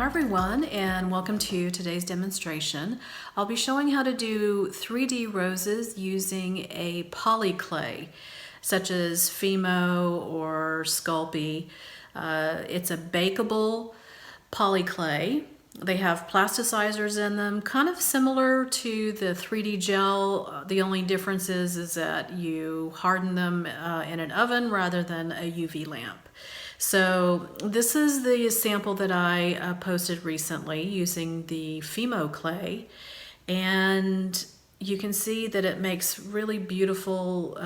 Hi everyone, and welcome to today's demonstration. I'll be showing how to do 3D roses using a poly clay, such as Fimo or Sculpey. It's a bakeable poly clay. They have plasticizers in them, kind of similar to the 3D gel. The only difference is that you harden them in an oven rather than a UV lamp. So this is the sample that I posted recently using the Fimo clay, and you can see that it makes really beautiful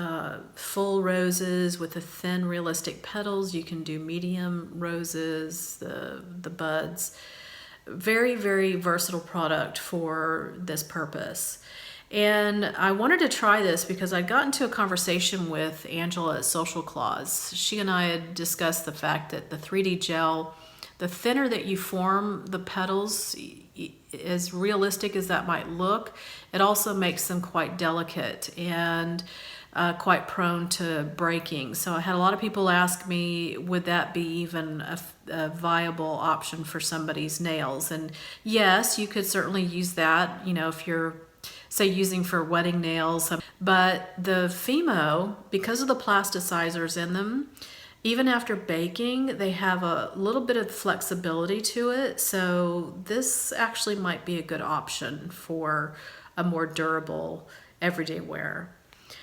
full roses with the thin realistic petals. You can do medium roses, the buds. Very, very versatile product for this purpose. And I wanted to try this because I got into a conversation with Angela at Social Clause. She and I had discussed the fact that the 3D gel, the thinner that you form the petals, as realistic as that might look, it also makes them quite delicate and quite prone to breaking. So I had a lot of people ask me, would that be even a viable option for somebody's nails? And yes, you could certainly use that, you know, if you're, say, using for wedding nails. But the Fimo, because of the plasticizers in them, even after baking, they have a little bit of flexibility to it. So this actually might be a good option for a more durable everyday wear.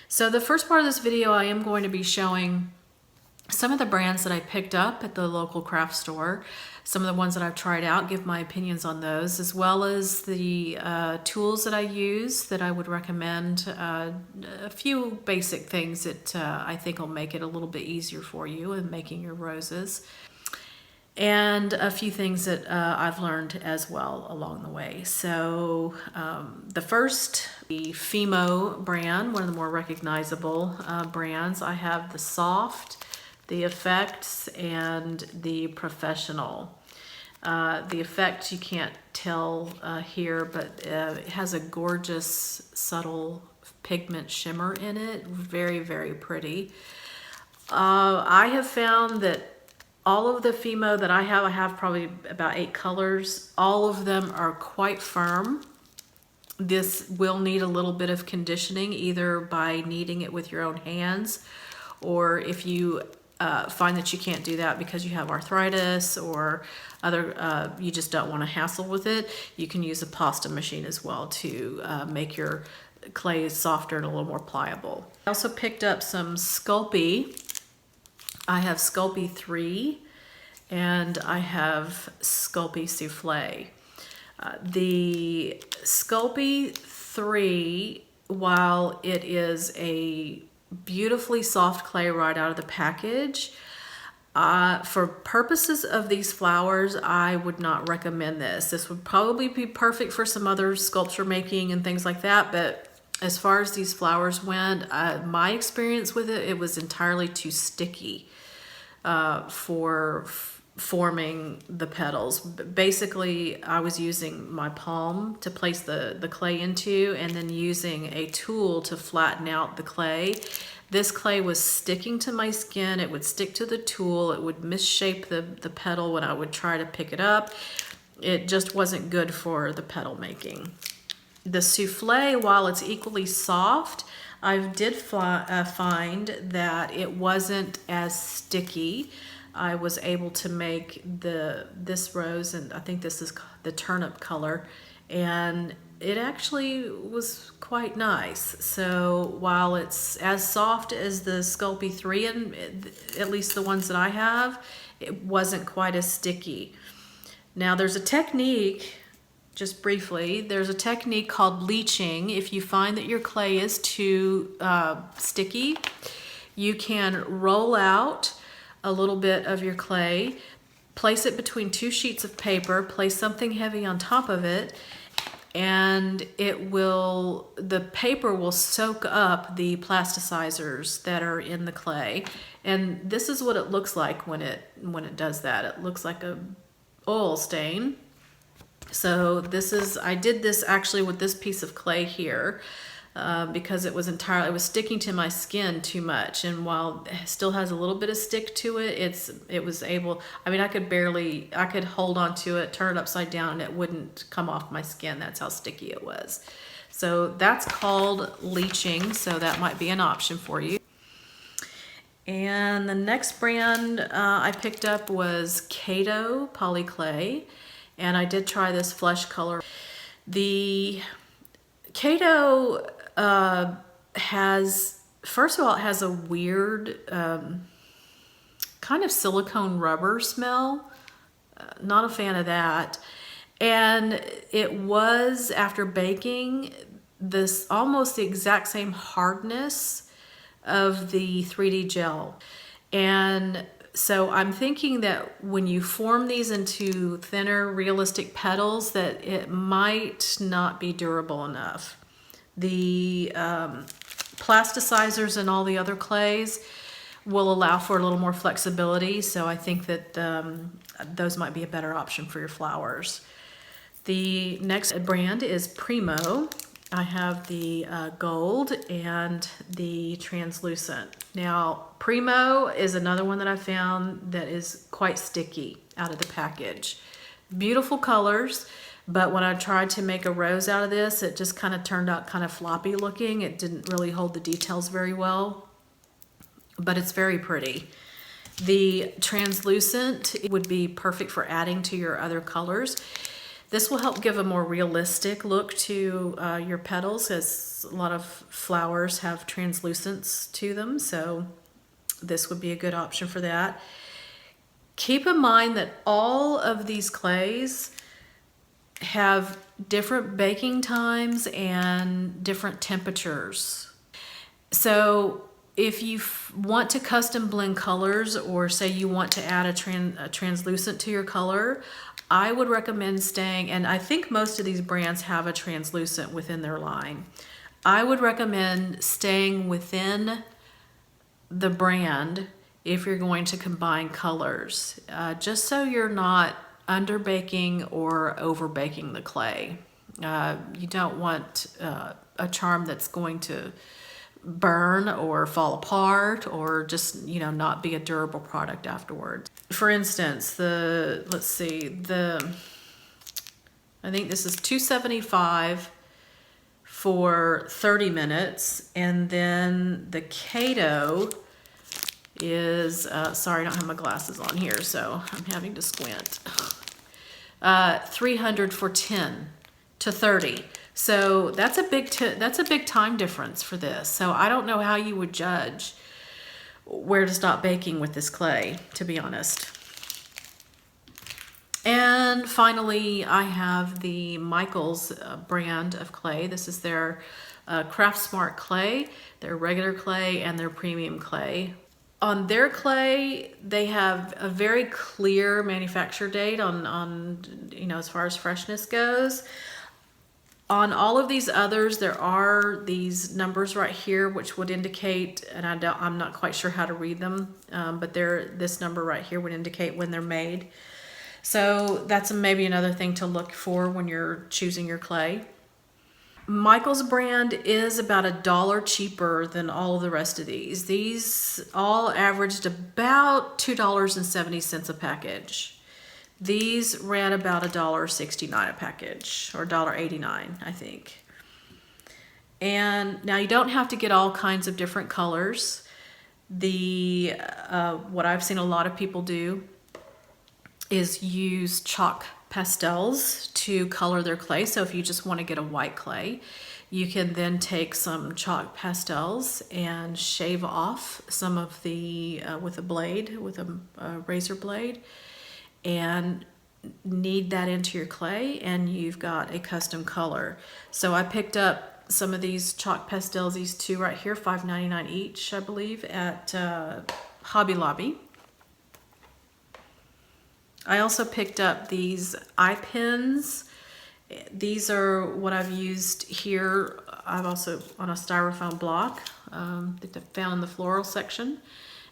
So the first part of this video, I am going to be showing some of the brands that I picked up at the local craft store, some of the ones that I've tried out, give my opinions on those, as well as the tools that I use that I would recommend, a few basic things that I think will make it a little bit easier for you in making your roses, and a few things that I've learned as well along the way. So the first, the Fimo brand, one of the more recognizable brands. I have the Soft, the Effects, and the Professional. The Effect you can't tell here, but it has a gorgeous subtle pigment shimmer in it. Very, very pretty. I have found that all of the Fimo that I have probably about 8 colors. All of them are quite firm. This will need a little bit of conditioning, either by kneading it with your own hands, or if you find that you can't do that because you have arthritis or other, you just don't want to hassle with it, you can use a pasta machine as well to make your clay softer and a little more pliable. I also picked up some Sculpey. I have Sculpey 3 and I have Sculpey Souffle. The Sculpey 3, while it is a beautifully soft clay right out of the package, for purposes of these flowers, I would not recommend this. This would probably be perfect for some other sculpture making and things like that, but as far as these flowers went, my experience with it, it was entirely too sticky for forming the petals. Basically, I was using my palm to place the clay into, and then using a tool to flatten out the clay. This clay was sticking to my skin. It would stick to the tool. It would misshape the petal when I would try to pick it up. It just wasn't good for the petal making. The Souffle, while it's equally soft, I did find that it wasn't as sticky. I was able to make this rose, and I think this is the turnip color, and it actually was quite nice. So while it's as soft as the Sculpey 3, and at least the ones that I have, it wasn't quite as sticky. Now there's a technique, just briefly, there's a technique called leaching. If you find that your clay is too sticky, you can roll out a little bit of your clay, place it between 2 sheets of paper, place something heavy on top of it, and the paper will soak up the plasticizers that are in the clay. And this is what it looks like when it does that. It looks like a oil stain. So I did this actually with this piece of clay here. because it was sticking to my skin too much. And while it still has a little bit of stick to it, it was able, I mean, I could hold on to it, turn it upside down, and it wouldn't come off my skin. That's how sticky it was. So that's called leaching, so that might be an option for you. And the next brand I picked up was Kato Polyclay, and I did try this flesh color. The Kato first of all, it has a weird kind of silicone rubber smell. Not a fan of that. And it was, after baking, this almost the exact same hardness of the 3D gel. And so I'm thinking that when you form these into thinner, realistic petals, that it might not be durable enough. The plasticizers and all the other clays will allow for a little more flexibility, so I think that those might be a better option for your flowers. The next brand is Primo. I have the gold and the translucent. Now, Primo is another one that I found that is quite sticky out of the package. Beautiful colors, but when I tried to make a rose out of this, it just kind of turned out kind of floppy looking. It didn't really hold the details very well, but it's very pretty. The translucent would be perfect for adding to your other colors. This will help give a more realistic look to your petals, as a lot of flowers have translucence to them, so this would be a good option for that. Keep in mind that all of these clays have different baking times and different temperatures. So if you want to custom blend colors, or say you want to add a translucent to your color, I would recommend staying, and I think most of these brands have a translucent within their line. I would recommend staying within the brand if you're going to combine colors, just so you're not under baking or over baking the clay. You don't want a charm that's going to burn or fall apart, or just, you know, not be a durable product afterwards. For instance, I think this is $2.75 for 30 minutes, and then the Kato is sorry, I don't have my glasses on here, so I'm having to squint. $300 for 10 to 30. So that's a big time difference for this. So I don't know how you would judge where to stop baking with this clay, to be honest. And finally, I have the Michaels brand of clay. This is their Craft Smart clay, their regular clay, and their premium clay. On their clay, they have a very clear manufacture date on you know, as far as freshness goes. On all of these others, there are these numbers right here which would indicate, and I'm not quite sure how to read them, but this number right here would indicate when they're made. So that's maybe another thing to look for when you're choosing your clay. Michaels brand is about $1 cheaper than all of the rest of these. These all averaged about $2.70 a package. These ran about $1.69 a package, or $1.89, I think. And now you don't have to get all kinds of different colors. What I've seen a lot of people do is use chalk pastels to color their clay. So if you just want to get a white clay, you can then take some chalk pastels and shave off some of the with a razor blade, and knead that into your clay, and you've got a custom color. So I picked up some of these chalk pastels, these two right here, $5.99 each, I believe, at Hobby Lobby. I also picked up these eye pins. These are what I've used here. I've also on a styrofoam block that I found in the floral section.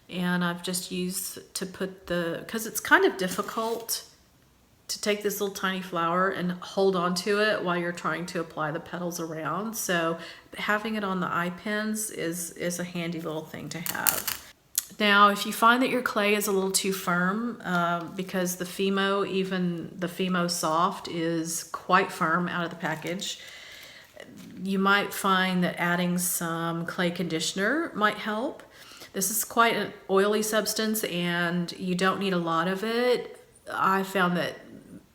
And I've just used to put because it's kind of difficult to take this little tiny flower and hold on to it while you're trying to apply the petals around. So having it on the eye pins is a handy little thing to have. Now, if you find that your clay is a little too firm, because the Fimo, even the Fimo Soft, is quite firm out of the package, you might find that adding some clay conditioner might help. This is quite an oily substance and you don't need a lot of it. I found that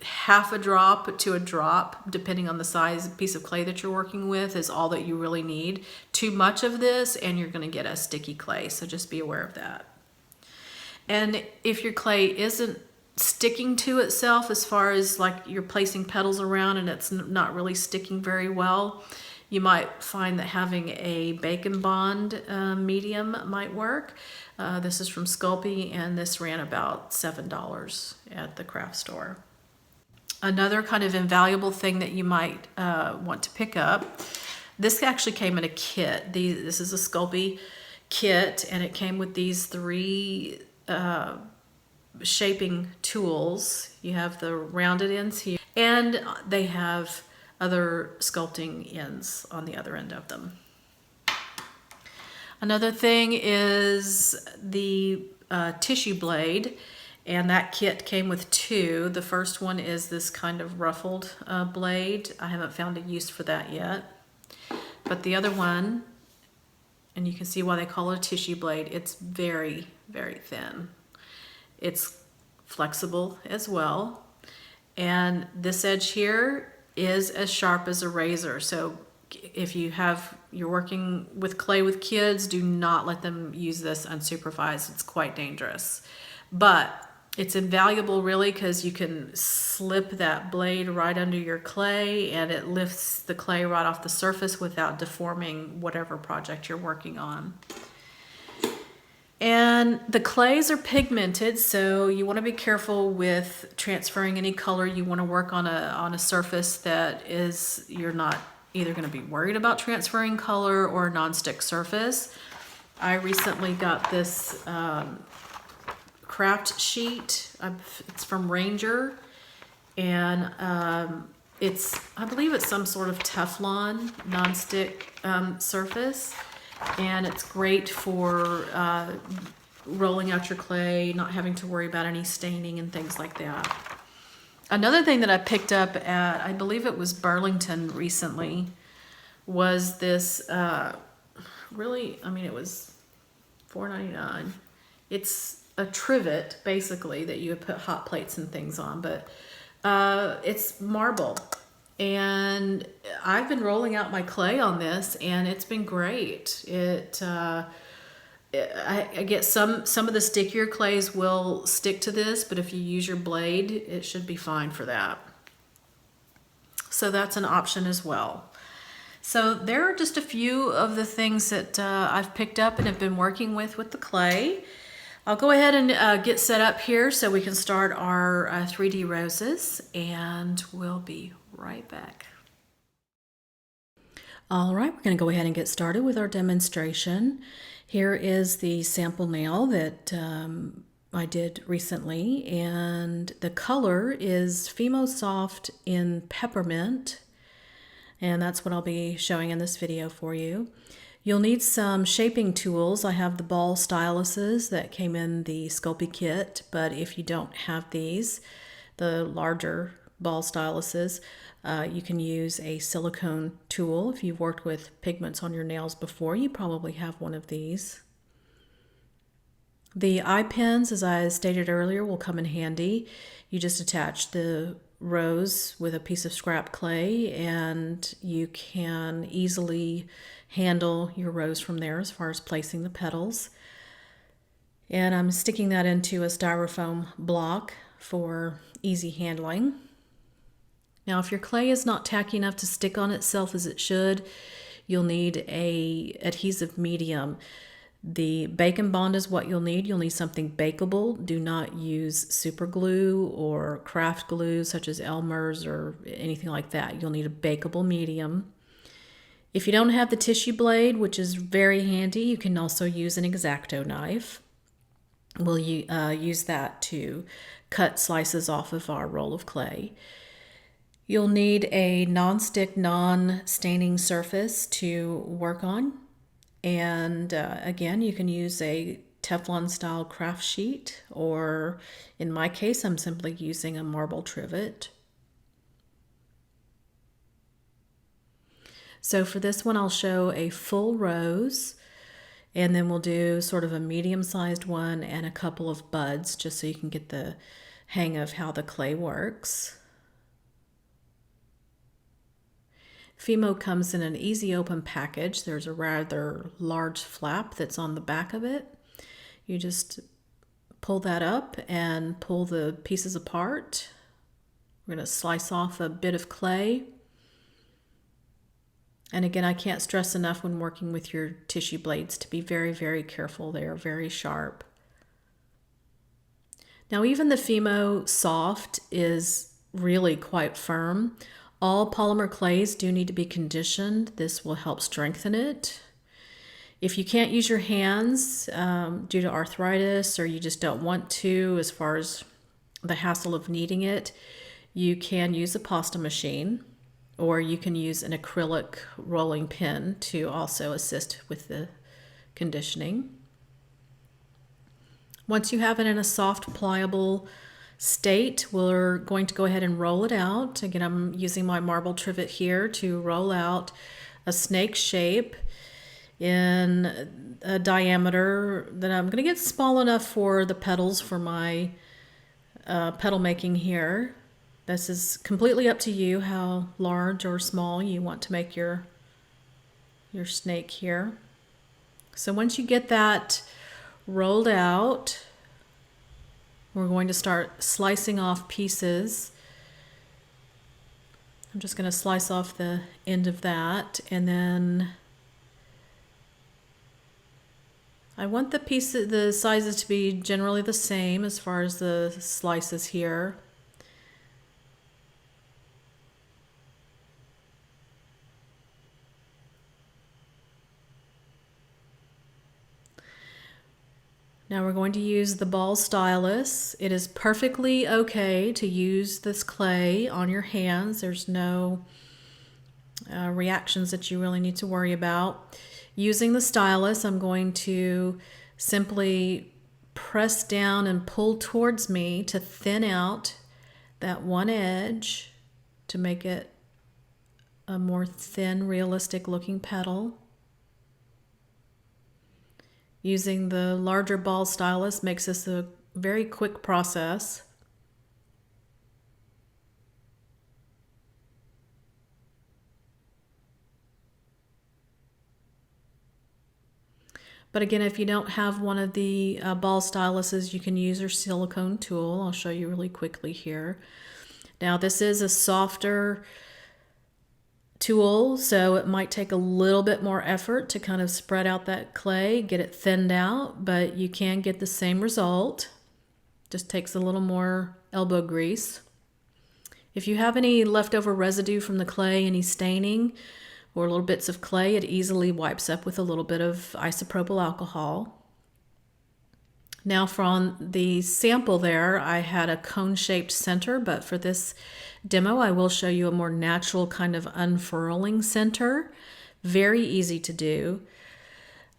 half a drop to a drop, depending on the size piece of clay that you're working with, is all that you really need. Too much of this and you're going to get a sticky clay, so just be aware of that. And if your clay isn't sticking to itself, as far as like you're placing petals around and it's not really sticking very well, you might find that having a Bacon Bond medium might work. This is from Sculpey and this ran about $7 at the craft store. Another kind of invaluable thing that you might want to pick up, this actually came in a kit. This is a Sculpey kit and it came with these 3 shaping tools. You have the rounded ends here and they have other sculpting ends on the other end of them. Another thing is the tissue blade, and that kit came with 2. The first one is this kind of ruffled blade. I haven't found a use for that yet. But the other one, and you can see why they call it a tissue blade, it's very, very thin. It's flexible as well. And this edge here is as sharp as a razor. So if you're working with clay with kids, do not let them use this unsupervised. It's quite dangerous. But it's invaluable really because you can slip that blade right under your clay and it lifts the clay right off the surface without deforming whatever project you're working on. And the clays are pigmented, so you want to be careful with transferring any color. You want to work on a surface that you're not either going to be worried about transferring color or a non-stick surface. I recently got this craft sheet. It's from Ranger, and I believe it's some sort of Teflon non-stick surface. And it's great for rolling out your clay, not having to worry about any staining and things like that. Another thing that I picked up at, I believe it was Burlington recently, was this, it was $4.99. It's a trivet, basically, that you would put hot plates and things on, but it's marble. And I've been rolling out my clay on this and it's been great. I get some of the stickier clays will stick to this, but if you use your blade, it should be fine for that. So that's an option as well. So there are just a few of the things that I've picked up and have been working with the clay. I'll go ahead and get set up here so we can start our 3D roses, and we'll be right back. All right, we're going to go ahead and get started with our demonstration. Here is the sample nail that I did recently, and the color is Fimo Soft in Peppermint, and that's what I'll be showing in this video for you. You'll need some shaping tools. I have the ball styluses that came in the Sculpey kit, but if you don't have these, the larger ball styluses, you can use a silicone tool. If you've worked with pigments on your nails before, you probably have one of these. The eye pins, as I stated earlier, will come in handy. You just attach the rose with a piece of scrap clay and you can easily handle your rose from there as far as placing the petals. And I'm sticking that into a styrofoam block for easy handling. Now, if your clay is not tacky enough to stick on itself as it should, you'll need an adhesive medium. The Bacon Bond is what you'll need. You'll need something bakeable. Do not use super glue or craft glue such as Elmer's or anything like that. You'll need a bakeable medium. If you don't have the tissue blade, which is very handy, you can also use an X-Acto knife. we'll use that to cut slices off of our roll of clay. You'll need a non-stick, non-staining surface to work on. And again, you can use a Teflon style craft sheet, or in my case, I'm simply using a marble trivet. So for this one, I'll show a full rose, and then we'll do sort of a medium-sized one and a couple of buds, just so you can get the hang of how the clay works. Fimo comes in an easy open package. There's a rather large flap that's on the back of it. You just pull that up and pull the pieces apart. We're going to slice off a bit of clay. And again, I can't stress enough when working with your tissue blades to be very, very careful. They are very sharp. Now, even the Fimo Soft is really quite firm. All polymer clays do need to be conditioned. This will help strengthen it. If you can't use your hands due to arthritis, or you just don't want to, as far as the hassle of kneading it, you can use a pasta machine, or you can use an acrylic rolling pin to also assist with the conditioning. Once you have it in a soft, pliable state, we're going to go ahead and roll it out. Again, I'm using my marble trivet here to roll out a snake shape in a diameter that I'm going to get small enough for the petals for my petal making here. This is completely up to you how large or small you want to make your snake here. So once you get that rolled out, we're going to start slicing off pieces. I'm just going to slice off the end of that, and then I want the sizes to be generally the same as far as the slices here. Now we're going to use the ball stylus. It is perfectly okay to use this clay on your hands. There's no reactions that you really need to worry about. Using the stylus, I'm going to simply press down and pull towards me to thin out that one edge to make it a more thin, realistic looking petal. Using the larger ball stylus makes this a very quick process. But again, if you don't have one of the ball styluses, you can use your silicone tool. I'll show you really quickly here. Now this is a softer tool, so it might take a little bit more effort to kind of spread out that clay, get it thinned out, but you can get the same result. Just takes a little more elbow grease. If you have any leftover residue from the clay, any staining or little bits of clay, it easily wipes up with a little bit of isopropyl alcohol. Now from the sample there, I had a cone-shaped center, but for this demo, I will show you a more natural kind of unfurling center. Very easy to do.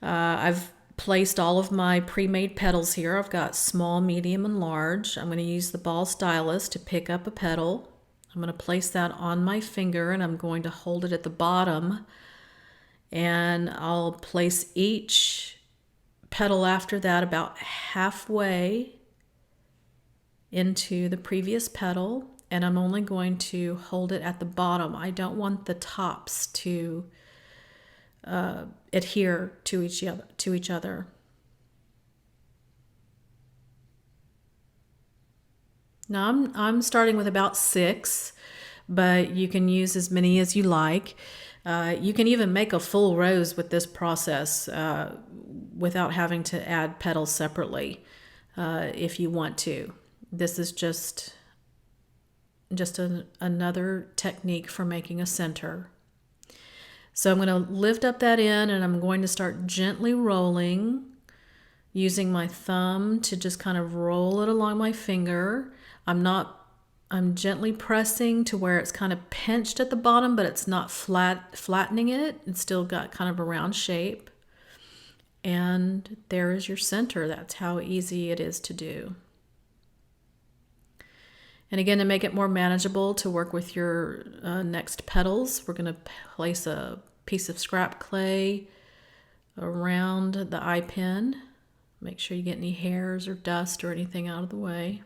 I've placed all of my pre-made petals here. I've got small, medium, and large. I'm going to use the ball stylus to pick up a petal. I'm going to place that on my finger, and I'm going to hold it at the bottom. And I'll place each petal after that about halfway into the previous petal, and I'm only going to hold it at the bottom. I don't want the tops to adhere to each other. Now I'm starting with about 6, but you can use as many as you like. You can even make a full rose with this process without having to add petals separately if you want to. This is just another technique for making a center. So I'm going to lift up that end, and I'm going to start gently rolling using my thumb to just kind of roll it along my finger. I'm gently pressing to where it's kind of pinched at the bottom, but it's not flattening it. It's still got kind of a round shape. And there is your center. That's how easy it is to do. And again, to make it more manageable to work with your next petals, we're going to place a piece of scrap clay around the eye pin. Make sure you get any hairs or dust or anything out of the way.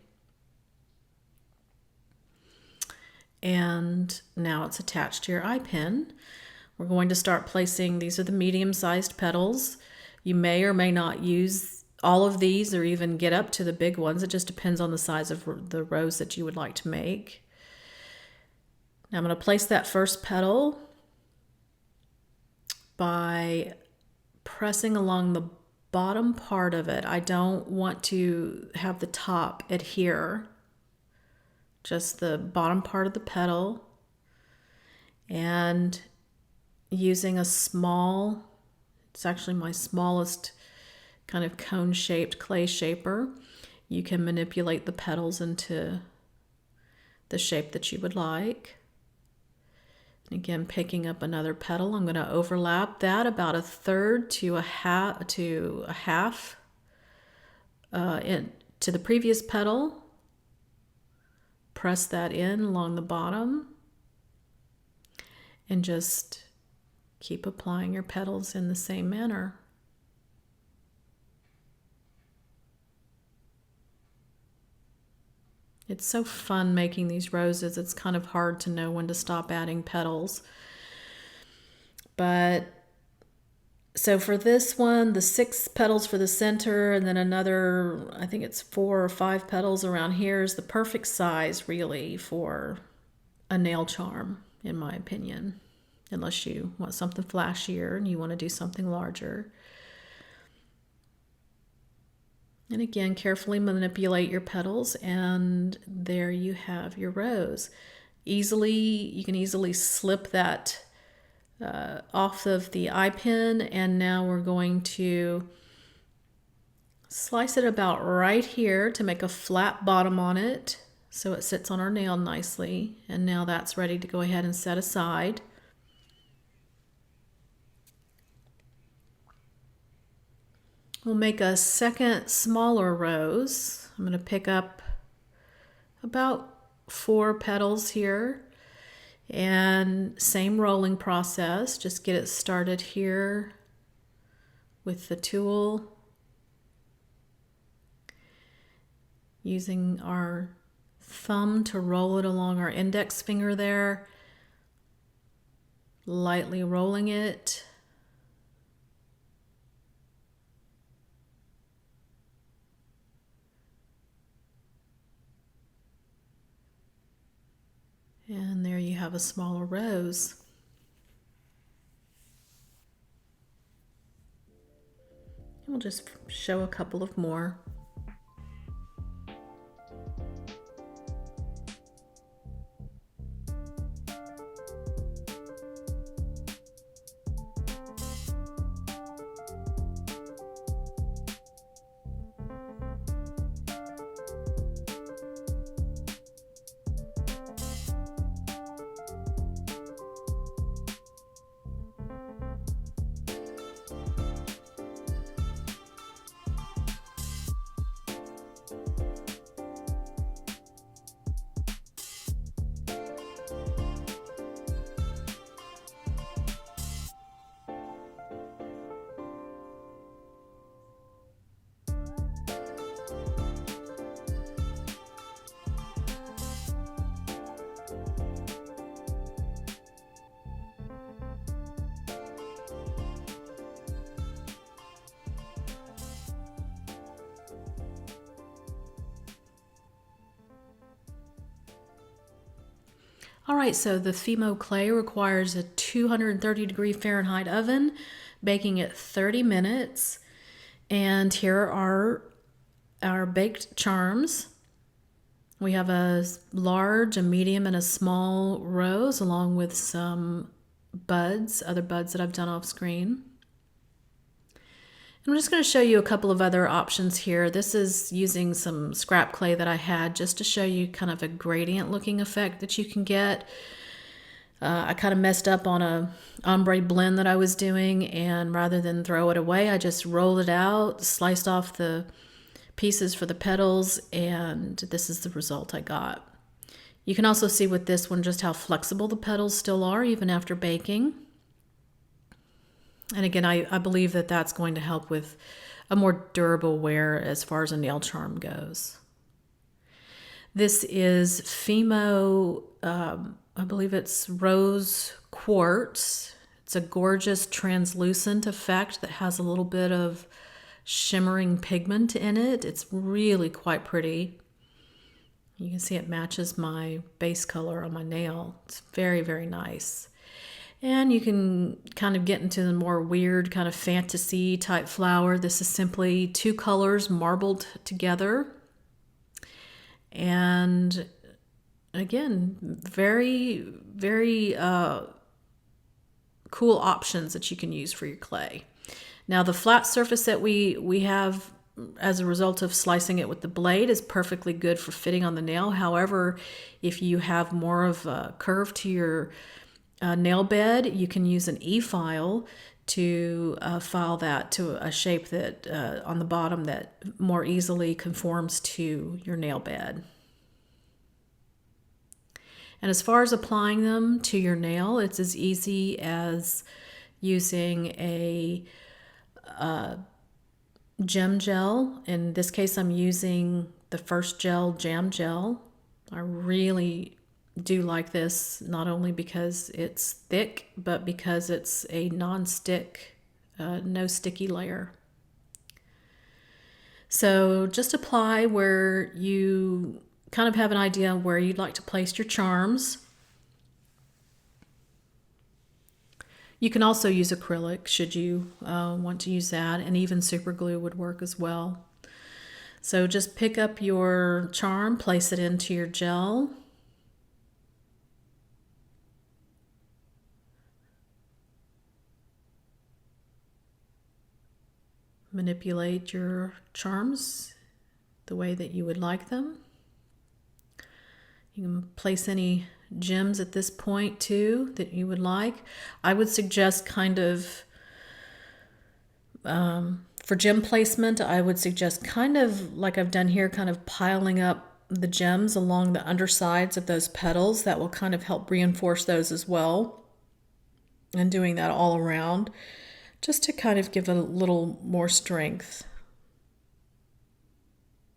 And now it's attached to your eye pin. We're going to start placing, these are the medium-sized petals. You may or may not use all of these or even get up to the big ones. It just depends on the size of the rose that you would like to make. Now I'm going to place that first petal by pressing along the bottom part of it. I don't want to have the top adhere, just the bottom part of the petal, and using a small, it's actually my smallest kind of cone-shaped clay shaper, you can manipulate the petals into the shape that you would like. And again, picking up another petal, I'm going to overlap that about a third to a half to the previous petal. Press that in along the bottom and just keep applying your petals in the same manner. It's so fun making these roses. It's kind of hard to know when to stop adding petals. But so for this one, the 6 petals for the center, and then another, I think it's 4 or 5 petals around here is the perfect size really for a nail charm, in my opinion. Unless you want something flashier and you want to do something larger. And again, carefully manipulate your petals, and there you have your rose. You can easily slip that off of the eye pin, and now we're going to slice it about right here to make a flat bottom on it so it sits on our nail nicely. And now that's ready to go ahead and set aside. We'll make a second smaller rose. I'm going to pick up about 4 petals here, and same rolling process. Just get it started here with the tool, using our thumb to roll it along our index finger there, lightly rolling it. And there you have a smaller rose. We'll just show a couple of more. All right, so the Fimo clay requires a 230-degree Fahrenheit oven, baking at 30 minutes. And here are our baked charms. We have a large, a medium, and a small rose, along with some buds, other buds that I've done off screen. I'm just going to show you a couple of other options here. This is using some scrap clay that I had just to show you kind of a gradient looking effect that you can get. I kind of messed up on a ombre blend that I was doing, and rather than throw it away, I just rolled it out, sliced off the pieces for the petals, and this is the result I got. You can also see with this one just how flexible the petals still are even after baking. And again, I believe that that's going to help with a more durable wear as far as a nail charm goes. This is Fimo, I believe it's rose quartz. It's a gorgeous translucent effect that has a little bit of shimmering pigment in it. It's really quite pretty. You can see it matches my base color on my nail. It's very, very nice. And you can kind of get into the more weird kind of fantasy type flower. This is simply two colors marbled together. And again, very, very cool options that you can use for your clay. Now the flat surface that we have as a result of slicing it with the blade is perfectly good for fitting on the nail. However, if you have more of a curve to your nail bed, you can use an E-file to file that to a shape that on the bottom that more easily conforms to your nail bed. And as far as applying them to your nail, it's as easy as using a gem gel. In this case, I'm using the First Gel Jam Gel. I really do like this, not only because it's thick, but because it's a non-stick, no sticky layer. So just apply where you kind of have an idea of where you'd like to place your charms. You can also use acrylic should you want to use that, and even super glue would work as well. So just pick up your charm, place it into your gel. Manipulate your charms the way that you would like them. You can place any gems at this point too that you would like. I would suggest kind of, for gem placement, I would suggest kind of like I've done here, kind of piling up the gems along the undersides of those petals. That will kind of help reinforce those as well. And doing that all around, just to kind of give it a little more strength.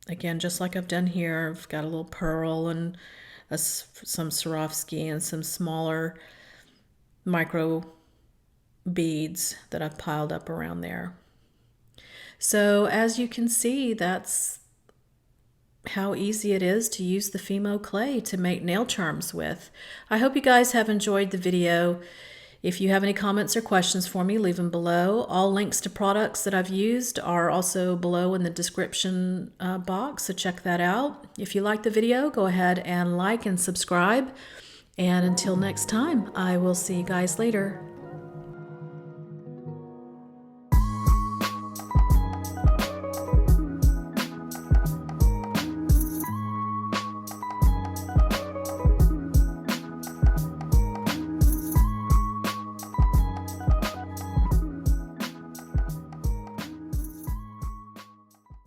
Again, just like I've done here, I've got a little pearl and some Swarovski and some smaller micro beads that I've piled up around there. So as you can see, that's how easy it is to use the Fimo clay to make nail charms with. I hope you guys have enjoyed the video. If you have any comments or questions for me, leave them below. All links to products that I've used are also below in the description box, so check that out. If you like the video, go ahead and like and subscribe. And until next time, I will see you guys later.